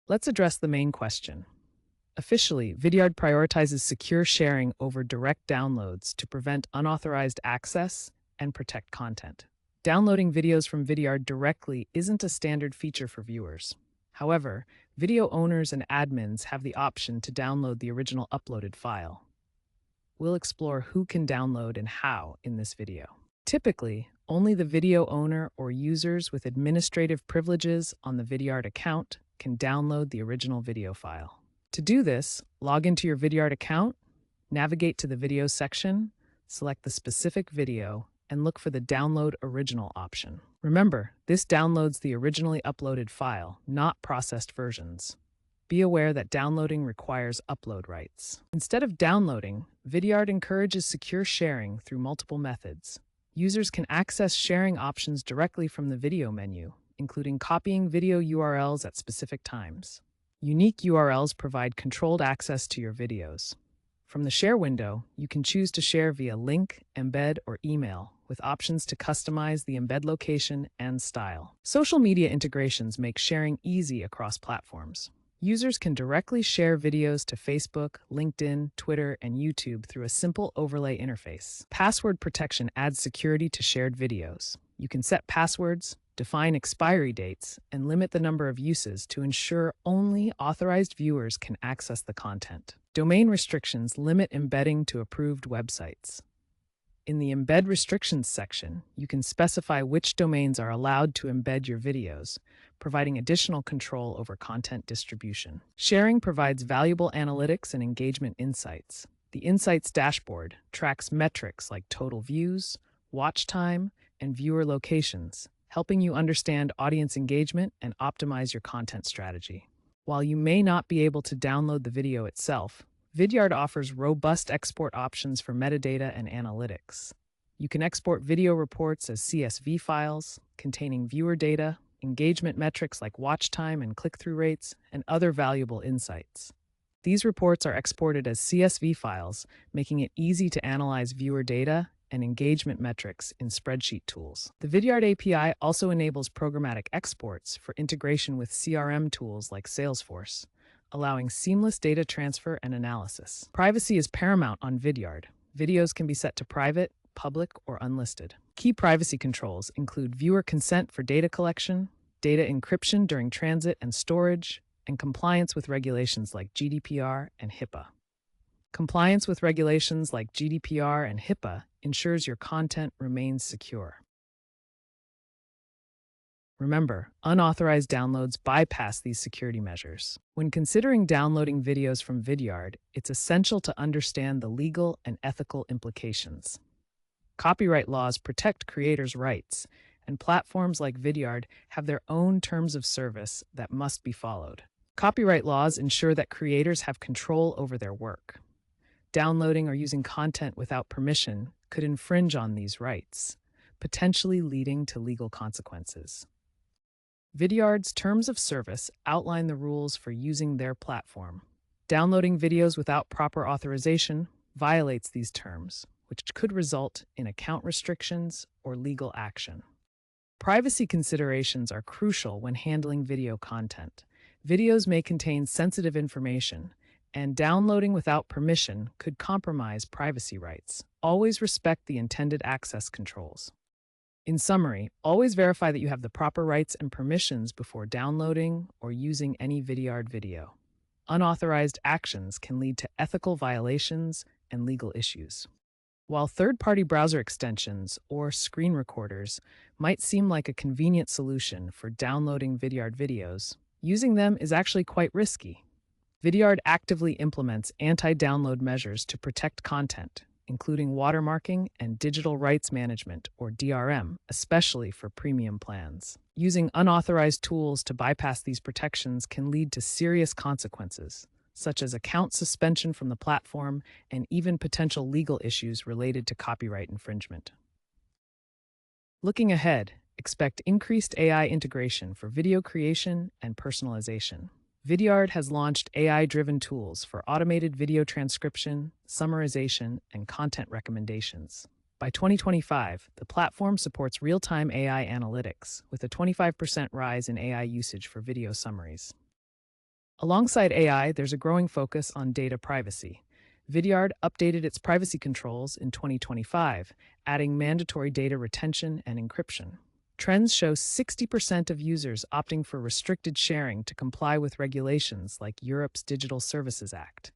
Let's address the main question. Officially, Vidyard prioritizes secure sharing over direct downloads to prevent unauthorized access and protect content. Downloading videos from Vidyard directly isn't a standard feature for viewers. However, video owners and admins have the option to download the original uploaded file. We'll explore who can download and how in this video. Typically, only the video owner or users with administrative privileges on the Vidyard account can download the original video file. To do this, log into your Vidyard account, navigate to the video section, select the specific video, and look for the Download Original option. Remember, this downloads the originally uploaded file, not processed versions. Be aware that downloading requires upload rights. Instead of downloading, Vidyard encourages secure sharing through multiple methods. Users can access sharing options directly from the video menu, including copying video URLs at specific times. Unique URLs provide controlled access to your videos. From the Share window, you can choose to share via link, embed, or email, with options to customize the embed location and style. Social media integrations make sharing easy across platforms. Users can directly share videos to Facebook, LinkedIn, Twitter, and YouTube through a simple overlay interface. Password protection adds security to shared videos. You can set passwords, define expiry dates, and limit the number of uses to ensure only authorized viewers can access the content. Domain restrictions limit embedding to approved websites. In the Embed Restrictions section, you can specify which domains are allowed to embed your videos, providing additional control over content distribution. Sharing provides valuable analytics and engagement insights. The Insights dashboard tracks metrics like total views, watch time, and viewer locations, helping you understand audience engagement and optimize your content strategy. While you may not be able to download the video itself, Vidyard offers robust export options for metadata and analytics. You can export video reports as CSV files containing viewer data, engagement metrics like watch time and click-through rates, and other valuable insights. These reports are exported as CSV files, making it easy to analyze viewer data and engagement metrics in spreadsheet tools. The Vidyard API also enables programmatic exports for integration with CRM tools like Salesforce, allowing seamless data transfer and analysis. Privacy is paramount on Vidyard. Videos can be set to private, public, or unlisted. Key privacy controls include viewer consent for data collection, data encryption during transit and storage, and compliance with regulations like GDPR and HIPAA. Compliance with regulations like GDPR and HIPAA ensures your content remains secure. Remember, unauthorized downloads bypass these security measures. When considering downloading videos from Vidyard, it's essential to understand the legal and ethical implications. Copyright laws protect creators' rights, and platforms like Vidyard have their own terms of service that must be followed. Copyright laws ensure that creators have control over their work. Downloading or using content without permission could infringe on these rights, potentially leading to legal consequences. Vidyard's terms of service outline the rules for using their platform. Downloading videos without proper authorization violates these terms, which could result in account restrictions or legal action. Privacy considerations are crucial when handling video content. Videos may contain sensitive information, and downloading without permission could compromise privacy rights. Always respect the intended access controls. In summary, always verify that you have the proper rights and permissions before downloading or using any Vidyard video. Unauthorized actions can lead to ethical violations and legal issues. While third-party browser extensions or screen recorders might seem like a convenient solution for downloading Vidyard videos, using them is actually quite risky. Vidyard actively implements anti-download measures to protect content, including watermarking and digital rights management, or DRM, especially for premium plans. Using unauthorized tools to bypass these protections can lead to serious consequences, such as account suspension from the platform and even potential legal issues related to copyright infringement. Looking ahead, expect increased AI integration for video creation and personalization. Vidyard has launched AI-driven tools for automated video transcription, summarization, and content recommendations. By 2025, the platform supports real-time AI analytics, with a 25% rise in AI usage for video summaries. Alongside AI, there's a growing focus on data privacy. Vidyard updated its privacy controls in 2025, adding mandatory data retention and encryption. Trends show 60% of users opting for restricted sharing to comply with regulations like Europe's Digital Services Act.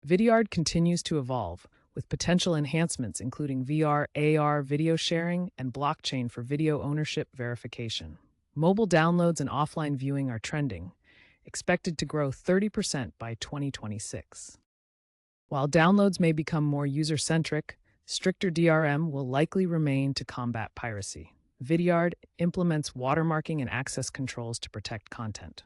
Vidyard continues to evolve, with potential enhancements including VR, AR video sharing, and blockchain for video ownership verification. Mobile downloads and offline viewing are trending, expected to grow 30% by 2026. While downloads may become more user-centric, stricter DRM will likely remain to combat piracy. Vidyard implements watermarking and access controls to protect content.